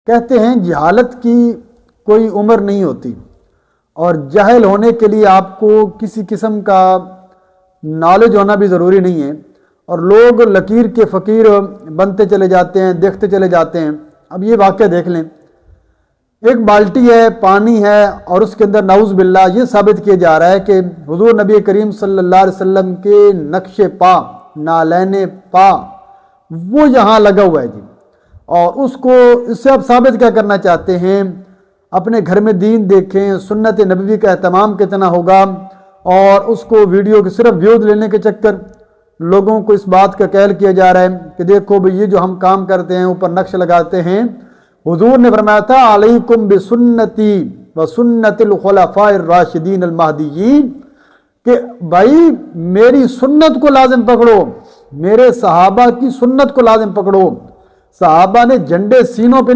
कहते हैं जहालत की कोई उम्र नहीं होती और जाहिल होने के लिए आपको किसी किस्म का नॉलेज होना भी ज़रूरी नहीं है और लोग लकीर के फ़कीर बनते चले जाते हैं, देखते चले जाते हैं। अब ये वाक़या देख लें, एक बाल्टी है, पानी है और उसके अंदर नाउज़ बिल्लाह ये साबित किया जा रहा है कि हुज़ूर नबी करीम सल्लल्लाहु अलैहि वसल्लम के नक्शे पा, नालैने पा वो यहाँ लगा हुआ है जी। और उसको इससे आप साबित क्या करना चाहते हैं? अपने घर में दीन देखें, सुन्नत नबवी का एहतमाम कितना होगा और उसको वीडियो के सिर्फ व्यूज लेने के चक्कर लोगों को इस बात का कहल किया जा रहा है कि देखो भाई ये जो हम काम करते हैं ऊपर नक्श लगाते हैं। हुजूर ने फरमाया था अलैकुम बिसुन्नती व सुन्नतिल खुलफाइर राशिदीन अल महदीयीन कि भाई मेरी सुन्नत को लाजिम पकड़ो, मेरे सहाबा की सुन्नत को लाजिम पकड़ो। सहाबा ने झंडे सीनों पे